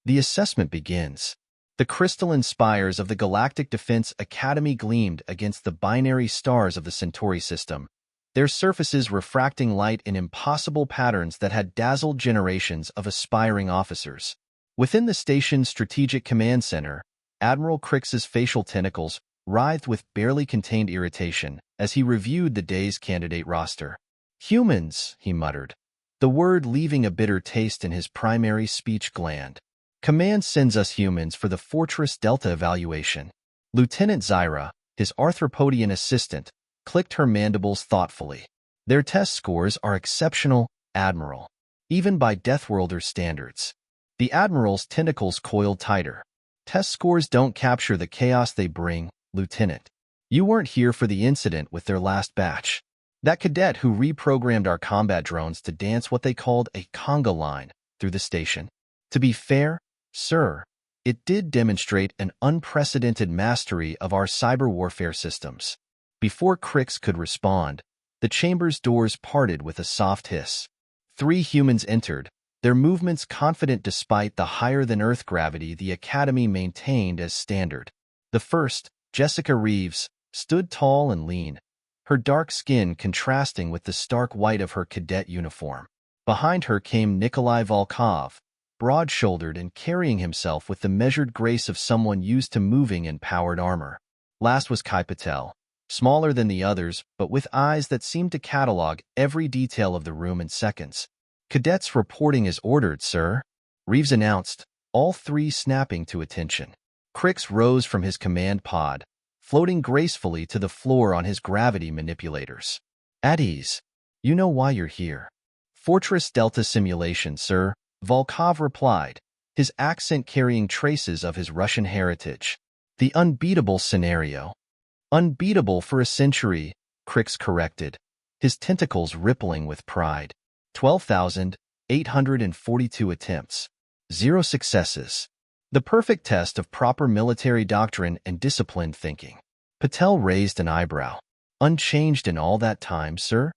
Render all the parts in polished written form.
The assessment begins. The crystalline spires of the Galactic Defense Academy gleamed against the binary stars of the Centauri system, their surfaces refracting light in impossible patterns that had dazzled generations of aspiring officers. Within the station's strategic command center, Admiral Crix's facial tentacles writhed with barely contained irritation as he reviewed the day's candidate roster. "Humans," he muttered, the word leaving a bitter taste in his primary speech gland. "Command sends us humans for the Fortress Delta evaluation." Lieutenant Zyra, his arthropodian assistant, clicked her mandibles thoughtfully. "Their test scores are exceptional, Admiral, even by Deathworlder standards." The Admiral's tentacles coiled tighter. "Test scores don't capture the chaos they bring, Lieutenant. You weren't here for the incident with their last batch. That cadet who reprogrammed our combat drones to dance what they called a conga line through the station. To be fair, sir, it did demonstrate an unprecedented mastery of our cyber warfare systems." Before Crix could respond, the chamber's doors parted with a soft hiss. 3 humans entered, their movements confident despite the higher-than-Earth gravity the Academy maintained as standard. The first, Jessica Reeves, stood tall and lean, her dark skin contrasting with the stark white of her cadet uniform. Behind her came Nikolai Volkov, broad-shouldered and carrying himself with the measured grace of someone used to moving in powered armor. Last was Kai Patel, smaller than the others but with eyes that seemed to catalog every detail of the room in seconds. "Cadets reporting as ordered, sir," Reeves announced, all 3 snapping to attention. Crix rose from his command pod, floating gracefully to the floor on his gravity manipulators. "At ease. You know why you're here." "Fortress Delta simulation, sir," Volkov replied, his accent carrying traces of his Russian heritage. "The unbeatable scenario." "Unbeatable for a century," Crix corrected, his tentacles rippling with pride. 12,842 attempts. 0 successes. The perfect test of proper military doctrine and disciplined thinking. Patel raised an eyebrow. "Unchanged in all that time, sir?"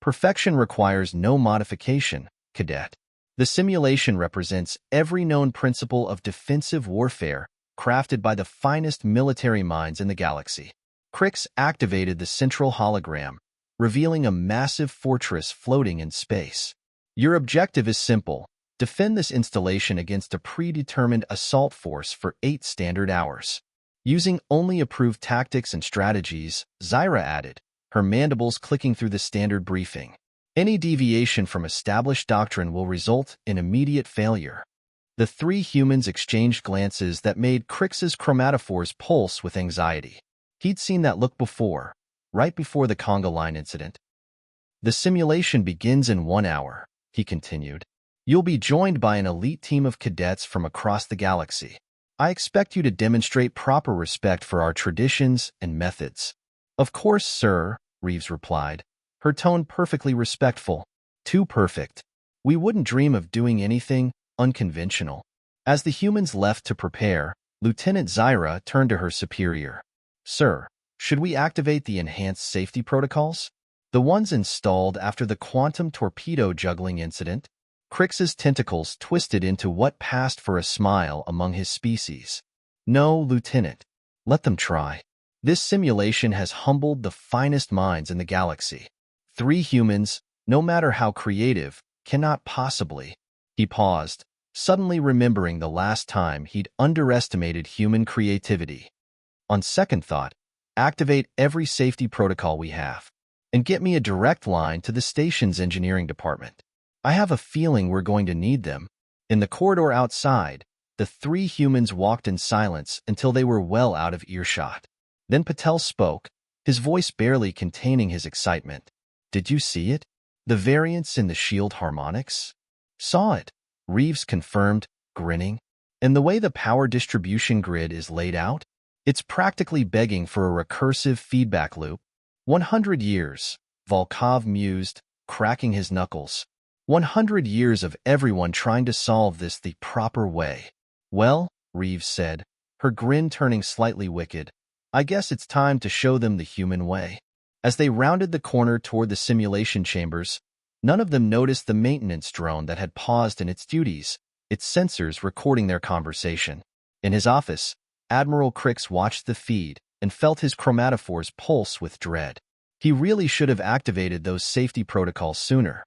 "Perfection requires no modification, cadet. The simulation represents every known principle of defensive warfare crafted by the finest military minds in the galaxy." Crix activated the central hologram, revealing a massive fortress floating in space. "Your objective is simple. Defend this installation against a predetermined assault force for 8 standard hours. Using only approved tactics and strategies," Zyra added, her mandibles clicking through the standard briefing. "Any deviation from established doctrine will result in immediate failure." The 3 humans exchanged glances that made Crix's chromatophores pulse with anxiety. He'd seen that look before, right before the conga line incident. "The simulation begins in 1 hour," he continued. "You'll be joined by an elite team of cadets from across the galaxy. I expect you to demonstrate proper respect for our traditions and methods." "Of course, sir," Reeves replied, her tone perfectly respectful. "Too perfect. We wouldn't dream of doing anything unconventional." As the humans left to prepare, Lieutenant Zyra turned to her superior. "Sir, should we activate the enhanced safety protocols? The ones installed after the quantum torpedo juggling incident?" Crix's tentacles twisted into what passed for a smile among his species. "No, Lieutenant. Let them try. This simulation has humbled the finest minds in the galaxy. 3 humans, no matter how creative, cannot possibly." He paused, suddenly remembering the last time he'd underestimated human creativity. "On second thought, activate every safety protocol we have, and get me a direct line to the station's engineering department. I have a feeling we're going to need them." In the corridor outside, the 3 humans walked in silence until they were well out of earshot. Then Patel spoke, his voice barely containing his excitement. "Did you see it? The variance in the shield harmonics?" "Saw it," Reeves confirmed, grinning. "And the way the power distribution grid is laid out? It's practically begging for a recursive feedback loop." 100 years, Volkov mused, cracking his knuckles. 100 years of everyone trying to solve this the proper way. "Well," Reeves said, her grin turning slightly wicked, "I guess it's time to show them the human way." As they rounded the corner toward the simulation chambers, none of them noticed the maintenance drone that had paused in its duties, its sensors recording their conversation. In his office, Admiral Crix watched the feed and felt his chromatophores pulse with dread. He really should have activated those safety protocols sooner.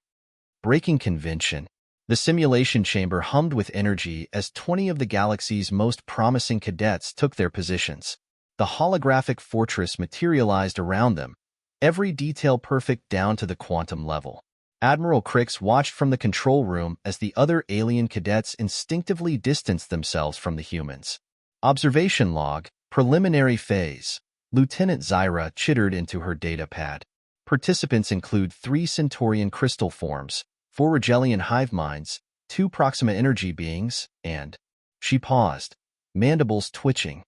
Breaking convention. The simulation chamber hummed with energy as 20 of the galaxy's most promising cadets took their positions. The holographic fortress materialized around them, every detail perfect down to the quantum level. Admiral Crix watched from the control room as the other alien cadets instinctively distanced themselves from the humans. Observation log, preliminary phase. Lieutenant Zyra chittered into her data pad. Participants include 3 Centaurian crystal forms, 4 Rigelian hive minds, 2 Proxima energy beings, and... She paused, mandibles twitching.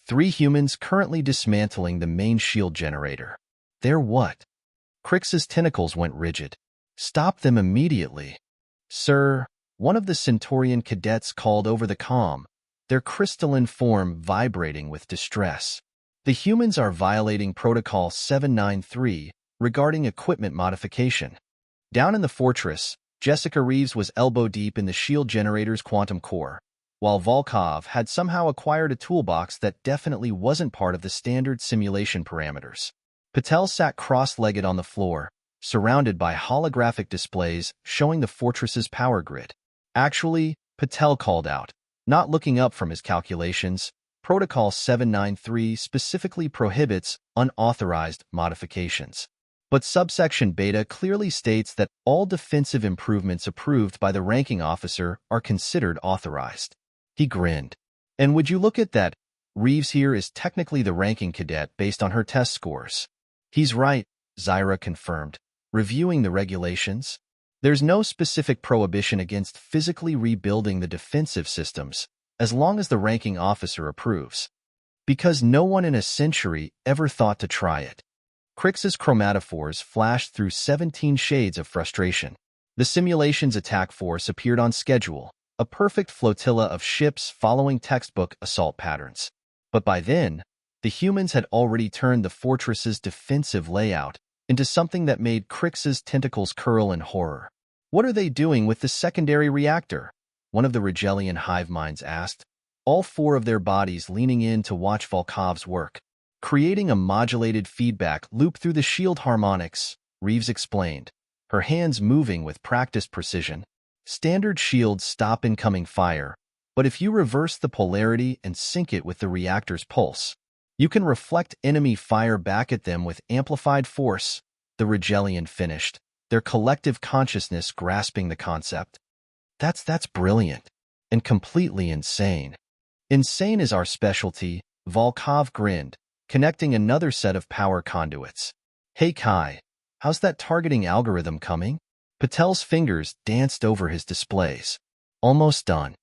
3 humans currently dismantling the main shield generator. They're what? Crix's tentacles went rigid. Stop them immediately. Sir, one of the Centaurian cadets called over the comm, their crystalline form vibrating with distress. The humans are violating Protocol 793 regarding equipment modification. Down in the fortress, Jessica Reeves was elbow-deep in the shield generator's quantum core, while Volkov had somehow acquired a toolbox that definitely wasn't part of the standard simulation parameters. Patel sat cross-legged on the floor, surrounded by holographic displays showing the fortress's power grid. Actually, Patel called out, not looking up from his calculations, Protocol 793 specifically prohibits unauthorized modifications. But subsection beta clearly states that all defensive improvements approved by the ranking officer are considered authorized. He grinned. And would you look at that? Reeves here is technically the ranking cadet based on her test scores. He's right, Zyra confirmed. Reviewing the regulations, there's no specific prohibition against physically rebuilding the defensive systems, as long as the ranking officer approves. Because no one in a century ever thought to try it. Crix's chromatophores flashed through 17 shades of frustration. The simulation's attack force appeared on schedule, a perfect flotilla of ships following textbook assault patterns. But by then, the humans had already turned the fortress's defensive layout into something that made Crix's tentacles curl in horror. What are they doing with the secondary reactor? One of the Rigelian hive minds asked, all 4 of their bodies leaning in to watch Volkov's work. Creating a modulated feedback loop through the shield harmonics, Reeves explained, her hands moving with practiced precision. Standard shields stop incoming fire, but if you reverse the polarity and sync it with the reactor's pulse, you can reflect enemy fire back at them with amplified force, the Rigelian finished, their collective consciousness grasping the concept. That's brilliant, and completely insane. Insane is our specialty, Volkov grinned, connecting another set of power conduits. Hey Kai, how's that targeting algorithm coming? Patel's fingers danced over his displays. Almost done.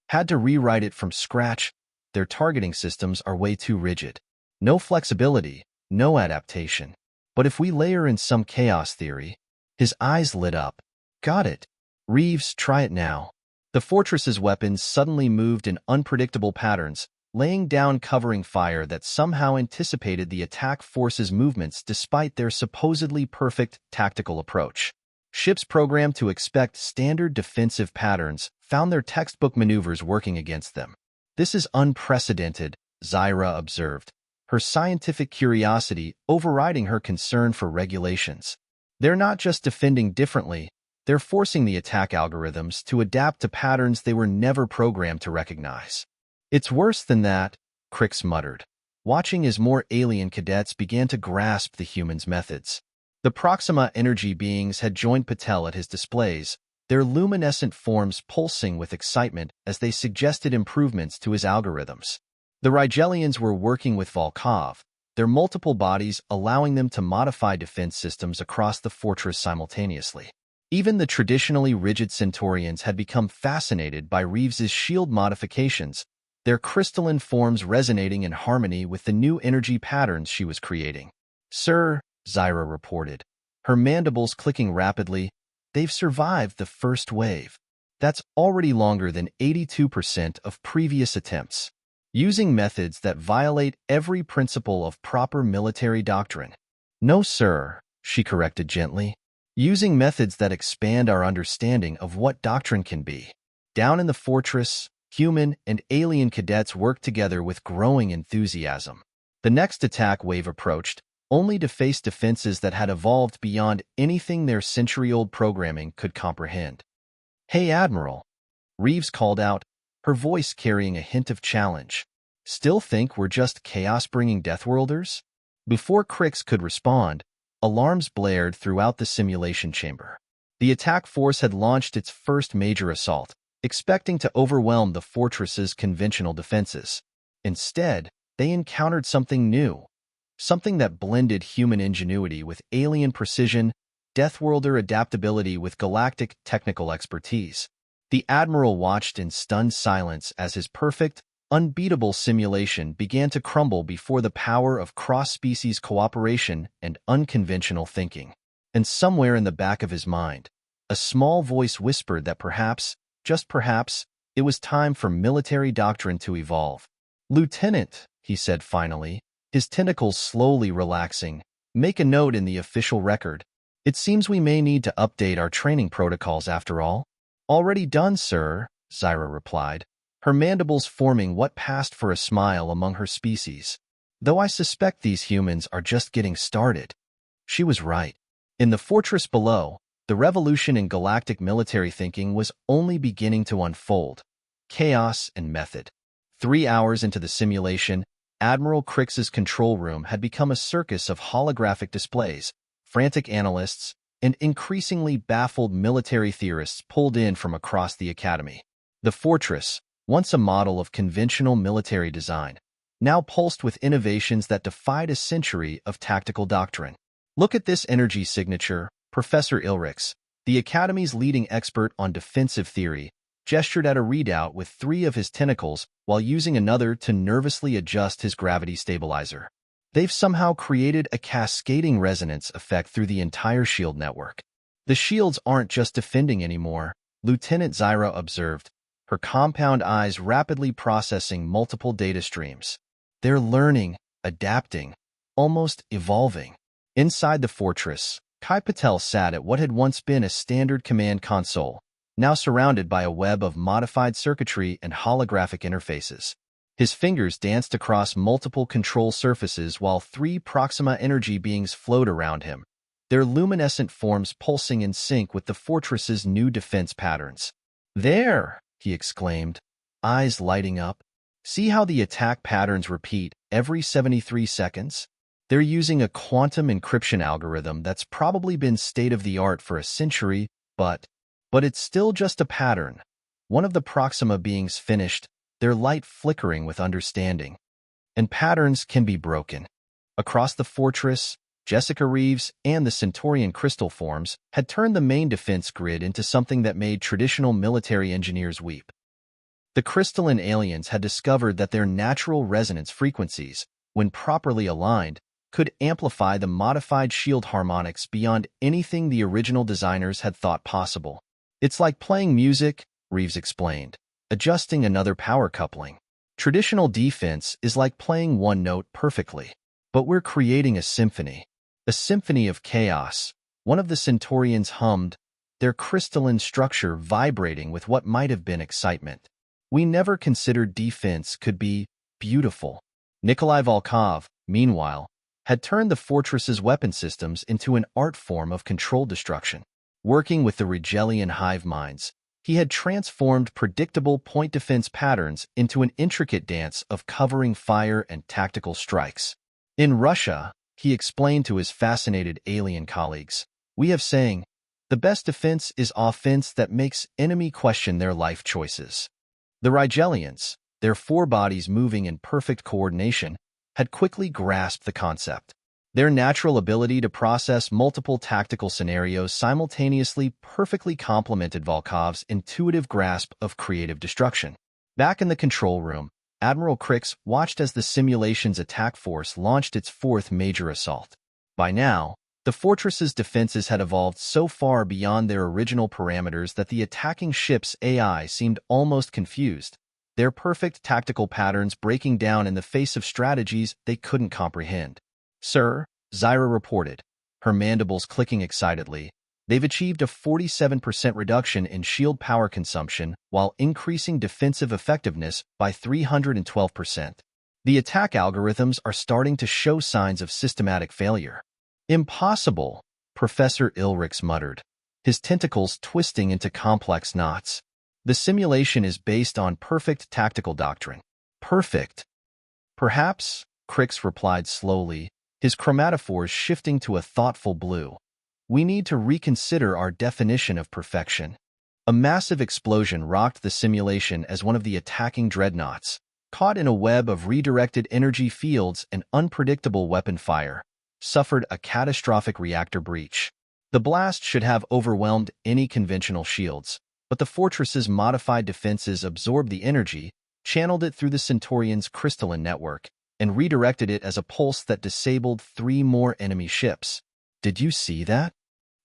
Had to rewrite it from scratch. Their targeting systems are way too rigid. No flexibility, no adaptation. But if we layer in some chaos theory... His eyes lit up. Got it. Reeves, try it now. The fortress's weapons suddenly moved in unpredictable patterns, laying down covering fire that somehow anticipated the attack force's movements despite their supposedly perfect tactical approach. Ships programmed to expect standard defensive patterns found their textbook maneuvers working against them. This is unprecedented, Zyra observed, her scientific curiosity overriding her concern for regulations. They're not just defending differently, they're forcing the attack algorithms to adapt to patterns they were never programmed to recognize. It's worse than that, Crix muttered, watching as more alien cadets began to grasp the humans' methods. The Proxima energy beings had joined Patel at his displays, their luminescent forms pulsing with excitement as they suggested improvements to his algorithms. The Rigelians were working with Volkov, their multiple bodies allowing them to modify defense systems across the fortress simultaneously. Even the traditionally rigid Centaurians had become fascinated by Reeves's shield modifications, their crystalline forms resonating in harmony with the new energy patterns she was creating. Sir, Zyra reported, her mandibles clicking rapidly, they've survived the first wave. That's already longer than 82% of previous attempts. Using methods that violate every principle of proper military doctrine. No, sir, she corrected gently. Using methods that expand our understanding of what doctrine can be. Down in the fortress, human and alien cadets worked together with growing enthusiasm. The next attack wave approached, only to face defenses that had evolved beyond anything their century-old programming could comprehend. "Hey, Admiral," Reeves called out, her voice carrying a hint of challenge. "Still think we're just chaos-bringing Deathworlders?" Before Crix could respond, alarms blared throughout the simulation chamber. The attack force had launched its first major assault, expecting to overwhelm the fortress's conventional defenses. Instead, they encountered something new, something that blended human ingenuity with alien precision, Deathworlder adaptability with galactic technical expertise. The Admiral watched in stunned silence as his perfect, unbeatable simulation began to crumble before the power of cross-species cooperation and unconventional thinking. And somewhere in the back of his mind, a small voice whispered that perhaps, just perhaps, it was time for military doctrine to evolve. "Lieutenant," he said finally, his tentacles slowly relaxing, "make a note in the official record. It seems we may need to update our training protocols after all." "Already done, sir," Zyra replied, her mandibles forming what passed for a smile among her species. "Though I suspect these humans are just getting started." She was right. In the fortress below, the revolution in galactic military thinking was only beginning to unfold. Chaos and method. 3 hours into the simulation, Admiral Crix's control room had become a circus of holographic displays, frantic analysts, and increasingly baffled military theorists pulled in from across the academy. The fortress, once a model of conventional military design, now pulsed with innovations that defied a century of tactical doctrine. "Look at this energy signature," Professor Ilrix, the Academy's leading expert on defensive theory, gestured at a readout with 3 of his tentacles while using another to nervously adjust his gravity stabilizer. "They've somehow created a cascading resonance effect through the entire shield network. The shields aren't just defending anymore," Lieutenant Zyra observed, her compound eyes rapidly processing multiple data streams. "They're learning, adapting, almost evolving." Inside the fortress, Kai Patel sat at what had once been a standard command console, now surrounded by a web of modified circuitry and holographic interfaces. His fingers danced across multiple control surfaces while 3 Proxima energy beings flowed around him, their luminescent forms pulsing in sync with the fortress's new defense patterns. "There!" he exclaimed, eyes lighting up. "See how the attack patterns repeat every 73 seconds? They're using a quantum encryption algorithm that's probably been state-of-the-art for a century, but it's still just a pattern." One of the Proxima beings finished, their light flickering with understanding. "And patterns can be broken." Across the fortress, Jessica Reeves and the Centaurian crystal forms had turned the main defense grid into something that made traditional military engineers weep. The crystalline aliens had discovered that their natural resonance frequencies, when properly aligned, could amplify the modified shield harmonics beyond anything the original designers had thought possible. "It's like playing music," Reeves explained, adjusting another power coupling. "Traditional defense is like playing one note perfectly. But we're creating a symphony of chaos." One of the Centaurians hummed, their crystalline structure vibrating with what might have been excitement. "We never considered defense could be beautiful." Nikolai Volkov, meanwhile, had turned the fortress's weapon systems into an art form of controlled destruction. Working with the Rigelian hive minds, he had transformed predictable point defense patterns into an intricate dance of covering fire and tactical strikes. "In Russia," he explained to his fascinated alien colleagues, "we have saying, the best defense is offense that makes enemy question their life choices." The Rigelians, their 4 bodies moving in perfect coordination, had quickly grasped the concept. Their natural ability to process multiple tactical scenarios simultaneously perfectly complemented Volkov's intuitive grasp of creative destruction. Back in the control room, Admiral Crix watched as the simulation's attack force launched its 4th major assault. By now, the fortress's defenses had evolved so far beyond their original parameters that the attacking ship's AI seemed almost confused, their perfect tactical patterns breaking down in the face of strategies they couldn't comprehend. "Sir," Zyra reported, her mandibles clicking excitedly, They've achieved a 47% reduction in shield power consumption while increasing defensive effectiveness by 312%. The attack algorithms are starting to show signs of systematic failure. Impossible, Professor Ilrix muttered, his tentacles twisting into complex knots. The simulation is based on perfect tactical doctrine. Perfect. Perhaps, Crix replied slowly, his chromatophores shifting to a thoughtful blue. We need to reconsider our definition of perfection. A massive explosion rocked the simulation as one of the attacking dreadnoughts, caught in a web of redirected energy fields and unpredictable weapon fire, suffered a catastrophic reactor breach. The blast should have overwhelmed any conventional shields, but the fortress's modified defenses absorbed the energy, channeled it through the Centaurian's crystalline network, and redirected it as a pulse that disabled 3 more enemy ships. Did you see that?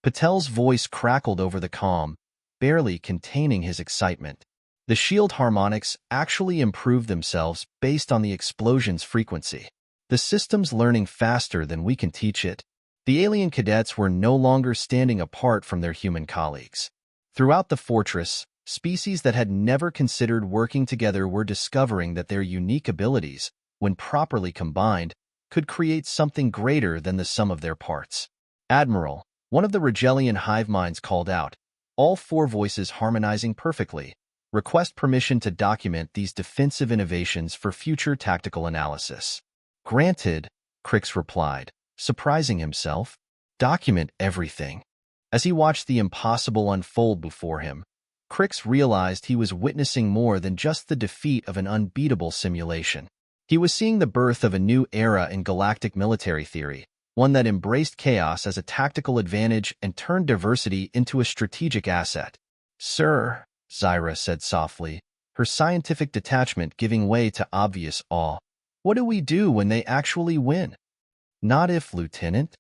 Patel's voice crackled over the comm, barely containing his excitement. The shield harmonics actually improved themselves based on the explosion's frequency. The system's learning faster than we can teach it. The alien cadets were no longer standing apart from their human colleagues. Throughout the fortress, species that had never considered working together were discovering that their unique abilities, when properly combined, could create something greater than the sum of their parts. Admiral, one of the Rigelian hive minds called out, all 4 voices harmonizing perfectly. Request permission to document these defensive innovations for future tactical analysis. Granted, Crix replied, surprising himself. Document everything. As he watched the impossible unfold before him, Crix realized he was witnessing more than just the defeat of an unbeatable simulation. He was seeing the birth of a new era in galactic military theory, one that embraced chaos as a tactical advantage and turned diversity into a strategic asset. Sir, Zyra said softly, her scientific detachment giving way to obvious awe. What do we do when they actually win? Not if, Lieutenant.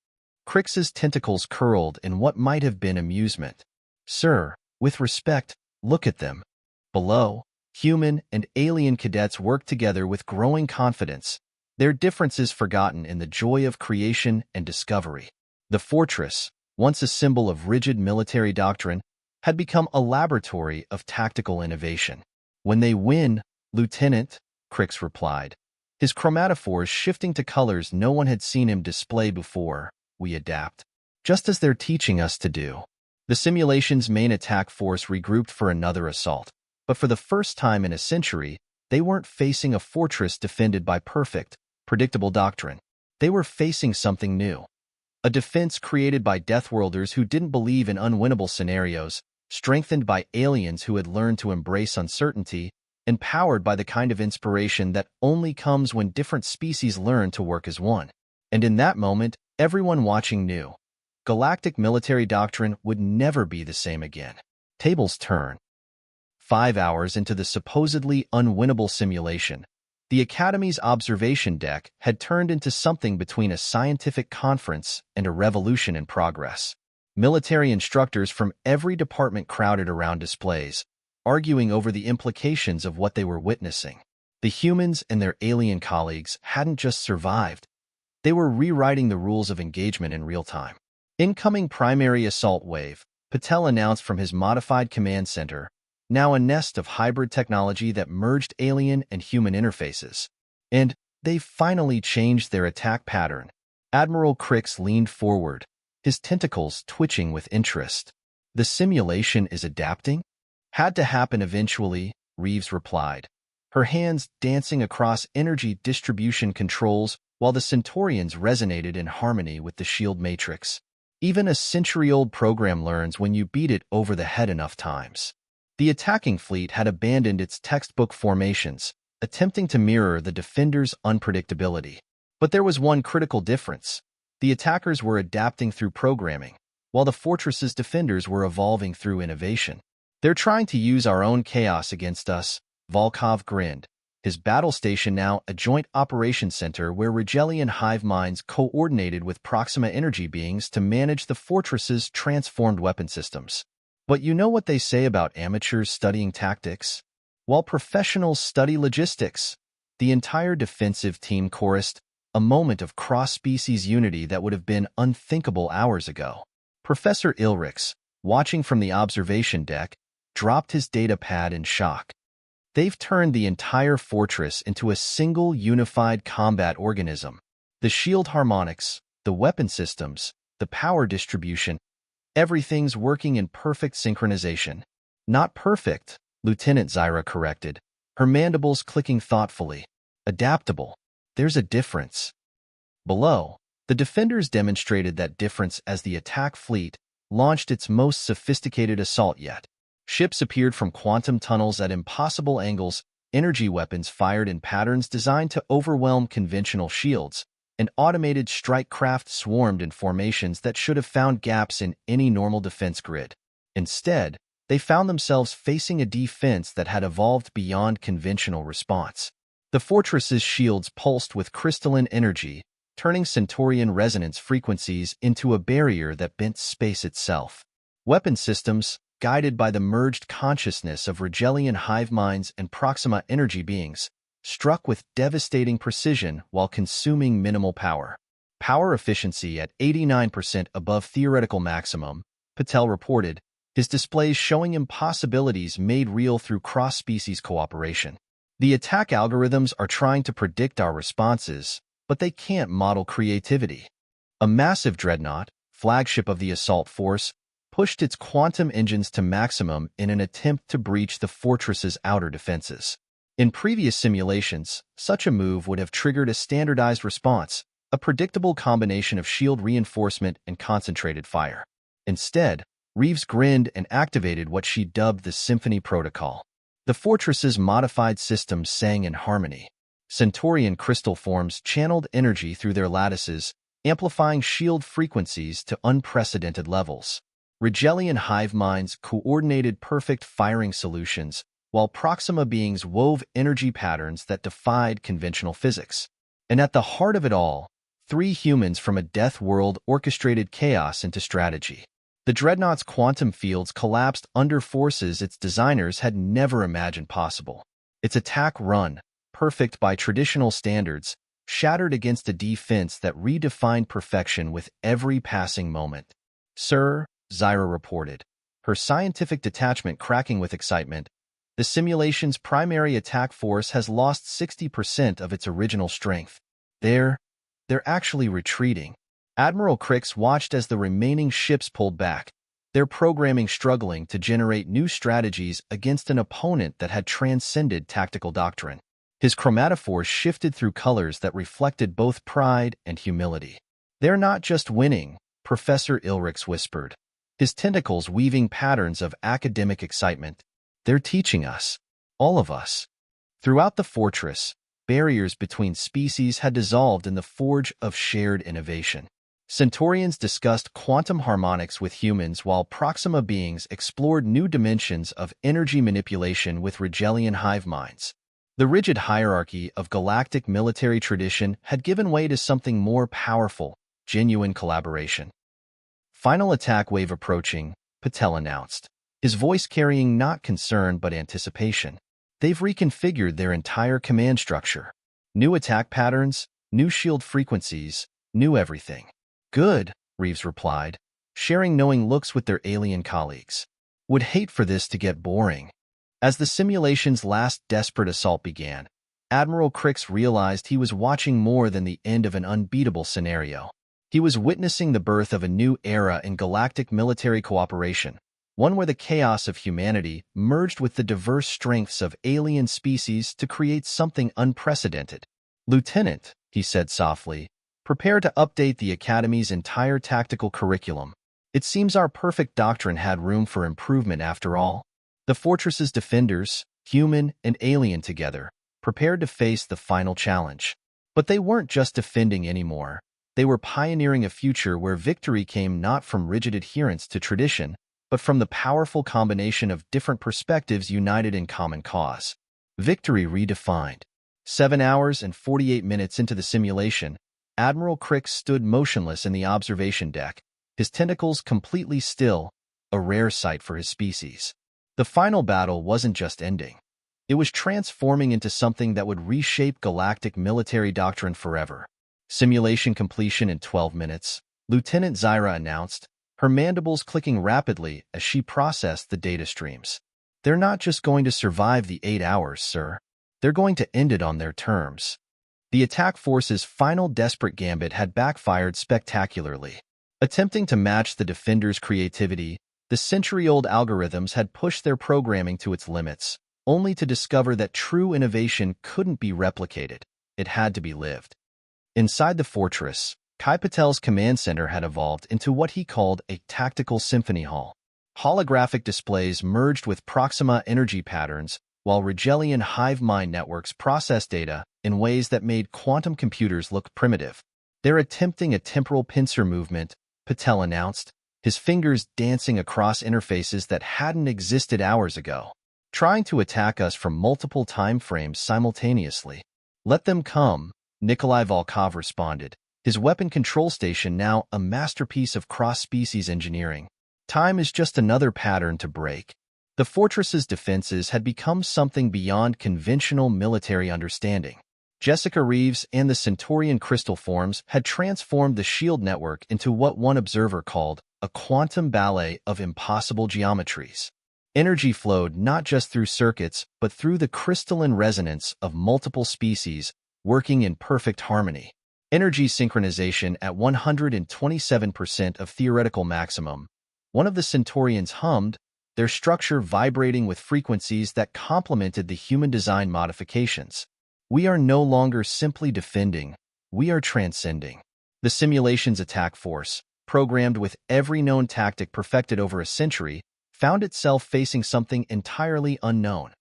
Crix's tentacles curled in what might have been amusement. Sir, with respect, look at them. Below, human and alien cadets work together with growing confidence, their differences forgotten in the joy of creation and discovery. The fortress, once a symbol of rigid military doctrine, had become a laboratory of tactical innovation. When they win, Lieutenant, Crix replied, his chromatophores shifting to colors no one had seen him display before, we adapt. Just as they're teaching us to do. The simulation's main attack force regrouped for another assault, but for the first time in a century, they weren't facing a fortress defended by perfect, predictable doctrine. They were facing something new. A defense created by Deathworlders who didn't believe in unwinnable scenarios, strengthened by aliens who had learned to embrace uncertainty, and powered by the kind of inspiration that only comes when different species learn to work as one. And in that moment, everyone watching knew. Galactic military doctrine would never be the same again. Tables turn. 5 hours into the supposedly unwinnable simulation, the Academy's observation deck had turned into something between a scientific conference and a revolution in progress. Military instructors from every department crowded around displays, arguing over the implications of what they were witnessing. The humans and their alien colleagues hadn't just survived. They were rewriting the rules of engagement in real time. Incoming primary assault wave, Patel announced from his modified command center, now a nest of hybrid technology that merged alien and human interfaces. And they've finally changed their attack pattern. Admiral Crix leaned forward, his tentacles twitching with interest. The simulation is adapting? Had to happen eventually, Reeves replied, her hands dancing across energy distribution controls while the Centaurians resonated in harmony with the shield matrix. Even a century-old program learns when you beat it over the head enough times. The attacking fleet had abandoned its textbook formations, attempting to mirror the defenders' unpredictability. But there was one critical difference. The attackers were adapting through programming, while the fortress's defenders were evolving through innovation. They're trying to use our own chaos against us, Volkov grinned, his battle station now a joint operations center where Rigelian hive minds coordinated with Proxima energy beings to manage the fortress's transformed weapon systems. But you know what they say about amateurs studying tactics? While professionals study logistics, the entire defensive team chorused, a moment of cross-species unity that would have been unthinkable hours ago. Professor Ilrix, watching from the observation deck, dropped his data pad in shock. They've turned the entire fortress into a single unified combat organism. The shield harmonics, the weapon systems, the power distribution, everything's working in perfect synchronization. Not perfect, Lieutenant Zyra corrected, her mandibles clicking thoughtfully. Adaptable. There's a difference. Below, the defenders demonstrated that difference as the attack fleet launched its most sophisticated assault yet. Ships appeared from quantum tunnels at impossible angles, energy weapons fired in patterns designed to overwhelm conventional shields, and automated strike craft swarmed in formations that should have found gaps in any normal defense grid. Instead, they found themselves facing a defense that had evolved beyond conventional response. The fortress's shields pulsed with crystalline energy, turning Centaurian resonance frequencies into a barrier that bent space itself. Weapon systems, guided by the merged consciousness of Rigelian hive minds and Proxima energy beings, struck with devastating precision while consuming minimal power. Power efficiency at 89% above theoretical maximum, Patel reported, his displays showing impossibilities made real through cross-species cooperation. The attack algorithms are trying to predict our responses, but they can't model creativity. A massive dreadnought, flagship of the assault force, pushed its quantum engines to maximum in an attempt to breach the fortress's outer defenses. In previous simulations, such a move would have triggered a standardized response, a predictable combination of shield reinforcement and concentrated fire. Instead, Reeves grinned and activated what she dubbed the Symphony Protocol. The fortress's modified systems sang in harmony. Centaurian crystal forms channeled energy through their lattices, amplifying shield frequencies to unprecedented levels. Rigelian hive minds coordinated perfect firing solutions, while Proxima beings wove energy patterns that defied conventional physics. And at the heart of it all, 3 humans from a death world orchestrated chaos into strategy. The Dreadnought's quantum fields collapsed under forces its designers had never imagined possible. Its attack run, perfect by traditional standards, shattered against a defense that redefined perfection with every passing moment. "Sir," Zyra reported, her scientific detachment cracking with excitement, "the simulation's primary attack force has lost 60% of its original strength. They're actually retreating." Admiral Crix watched as the remaining ships pulled back, their programming struggling to generate new strategies against an opponent that had transcended tactical doctrine. His chromatophore shifted through colors that reflected both pride and humility. "They're not just winning," Professor Ilrix whispered, his tentacles weaving patterns of academic excitement. "They're teaching us, all of us." Throughout the fortress, barriers between species had dissolved in the forge of shared innovation. Centaurians discussed quantum harmonics with humans while Proxima beings explored new dimensions of energy manipulation with Rigelian hive minds. The rigid hierarchy of galactic military tradition had given way to something more powerful, genuine collaboration. "Final attack wave approaching," Patel announced, his voice carrying not concern but anticipation. "They've reconfigured their entire command structure. New attack patterns, new shield frequencies, new everything." "Good," Reeves replied, sharing knowing looks with their alien colleagues. "Would hate for this to get boring." As the simulation's last desperate assault began, Admiral Crix realized he was watching more than the end of an unbeatable scenario. He was witnessing the birth of a new era in galactic military cooperation, one where the chaos of humanity merged with the diverse strengths of alien species to create something unprecedented. "Lieutenant," he said softly, "prepare to update the Academy's entire tactical curriculum. It seems our perfect doctrine had room for improvement after all." The fortress's defenders, human and alien together, prepared to face the final challenge. But they weren't just defending anymore. They were pioneering a future where victory came not from rigid adherence to tradition, but from the powerful combination of different perspectives united in common cause. Victory redefined. 7 hours and 48 minutes into the simulation, Admiral Crix stood motionless in the observation deck, his tentacles completely still, a rare sight for his species. The final battle wasn't just ending. It was transforming into something that would reshape galactic military doctrine forever. Simulation completion in 12 minutes, Lieutenant Zyra announced, her mandibles clicking rapidly as she processed the data streams. "They're not just going to survive the 8 hours, sir. They're going to end it on their terms." The attack force's final desperate gambit had backfired spectacularly. Attempting to match the defenders' creativity, the century-old algorithms had pushed their programming to its limits, only to discover that true innovation couldn't be replicated. It had to be lived. Inside the fortress, Kai Patel's command center had evolved into what he called a tactical symphony hall. Holographic displays merged with Proxima energy patterns, while Rigelian hive mind networks processed data in ways that made quantum computers look primitive. "They're attempting a temporal pincer movement," Patel announced, his fingers dancing across interfaces that hadn't existed hours ago, "trying to attack us from multiple time frames simultaneously." "Let them come," Nikolai Volkov responded, his weapon control station now a masterpiece of cross-species engineering. "Time is just another pattern to break." The fortress's defenses had become something beyond conventional military understanding. Jessica Reeves and the Centaurian crystal forms had transformed the shield network into what one observer called a quantum ballet of impossible geometries. Energy flowed not just through circuits, but through the crystalline resonance of multiple species, working in perfect harmony. Energy synchronization at 127% of theoretical maximum. One of the Centaurians hummed, their structure vibrating with frequencies that complemented the human design modifications. "We are no longer simply defending, we are transcending." The simulation's attack force, programmed with every known tactic perfected over a century, found itself facing something entirely unknown.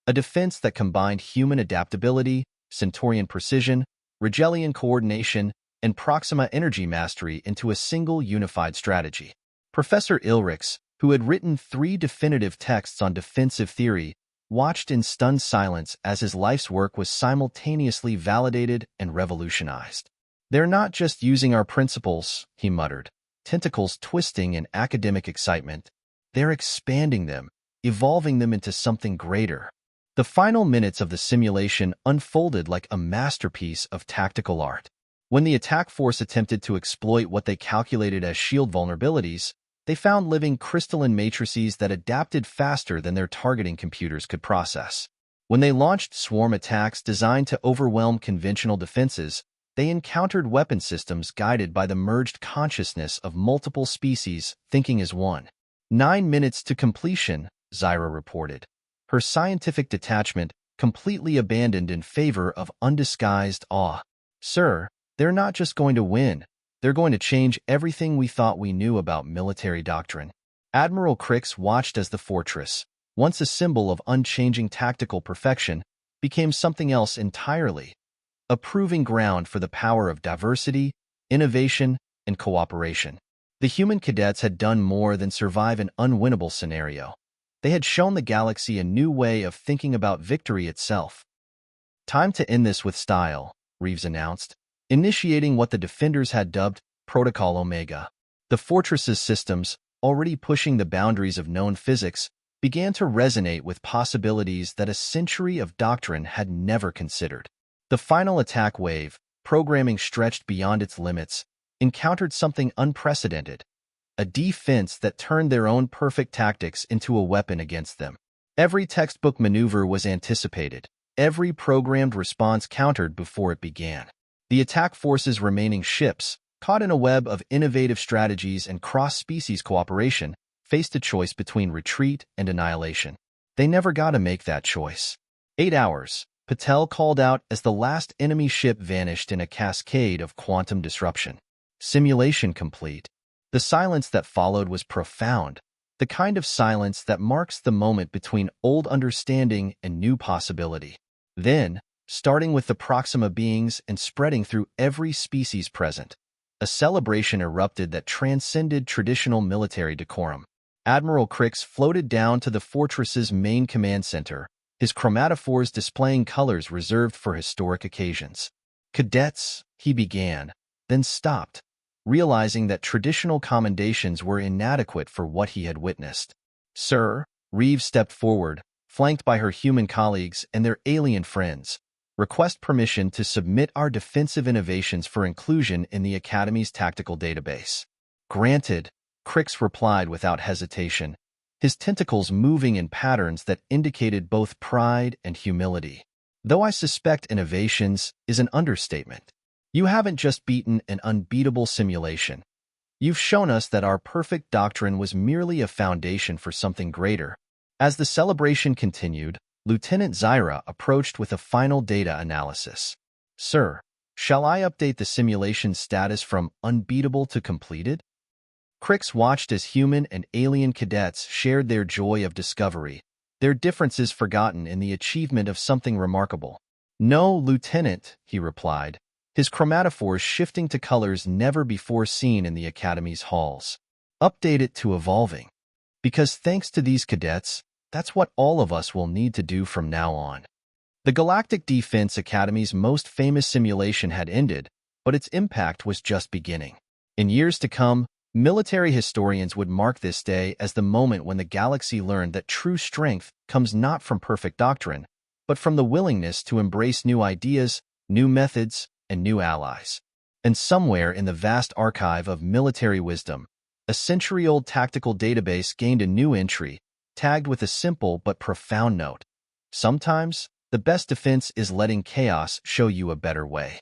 A defense that combined human adaptability, Centaurian precision, Rigelian coordination, and Proxima energy mastery into a single unified strategy. Professor Ilrichs, who had written 3 definitive texts on defensive theory, watched in stunned silence as his life's work was simultaneously validated and revolutionized. "They're not just using our principles," he muttered, tentacles twisting in academic excitement. "They're expanding them, evolving them into something greater." The final minutes of the simulation unfolded like a masterpiece of tactical art. When the attack force attempted to exploit what they calculated as shield vulnerabilities, they found living crystalline matrices that adapted faster than their targeting computers could process. When they launched swarm attacks designed to overwhelm conventional defenses, they encountered weapon systems guided by the merged consciousness of multiple species thinking as one. 9 minutes to completion, Zyra reported, her scientific detachment completely abandoned in favor of undisguised awe. "Sir, they're not just going to win. They're going to change everything we thought we knew about military doctrine." Admiral Crix watched as the fortress, once a symbol of unchanging tactical perfection, became something else entirely, a proving ground for the power of diversity, innovation, and cooperation. The human cadets had done more than survive an unwinnable scenario. They had shown the galaxy a new way of thinking about victory itself. "Time to end this with style," Reeves announced, initiating what the defenders had dubbed Protocol Omega. The fortress's systems, already pushing the boundaries of known physics, began to resonate with possibilities that a century of doctrine had never considered. The final attack wave, programming stretched beyond its limits, encountered something unprecedented, a defense that turned their own perfect tactics into a weapon against them. Every textbook maneuver was anticipated, every programmed response countered before it began. The attack force's remaining ships, caught in a web of innovative strategies and cross-species cooperation, faced a choice between retreat and annihilation. They never got to make that choice. 8 hours, Patel called out as the last enemy ship vanished in a cascade of quantum disruption. Simulation complete. The silence that followed was profound, the kind of silence that marks the moment between old understanding and new possibility. Then, starting with the Proxima beings and spreading through every species present, a celebration erupted that transcended traditional military decorum. Admiral Crix floated down to the fortress's main command center, his chromatophores displaying colors reserved for historic occasions. "Cadets," he began, then stopped, realizing that traditional commendations were inadequate for what he had witnessed. "Sir," Reeves stepped forward, flanked by her human colleagues and their alien friends, "request permission to submit our defensive innovations for inclusion in the Academy's tactical database." "Granted," Crix replied without hesitation, his tentacles moving in patterns that indicated both pride and humility. Though I suspect innovations is an understatement. You haven't just beaten an unbeatable simulation. You've shown us that our perfect doctrine was merely a foundation for something greater. As the celebration continued, Lieutenant Zyra approached with a final data analysis. Sir, shall I update the simulation status from unbeatable to completed? Crix watched as human and alien cadets shared their joy of discovery, their differences forgotten in the achievement of something remarkable. No, Lieutenant, he replied, his chromatophores shifting to colors never before seen in the Academy's halls. Update it to evolving. Because thanks to these cadets, that's what all of us will need to do from now on. The Galactic Defense Academy's most famous simulation had ended, but its impact was just beginning. In years to come, military historians would mark this day as the moment when the galaxy learned that true strength comes not from perfect doctrine, but from the willingness to embrace new ideas, new methods, and new allies. And somewhere in the vast archive of military wisdom, a century-old tactical database gained a new entry, tagged with a simple but profound note. Sometimes, the best defense is letting chaos show you a better way.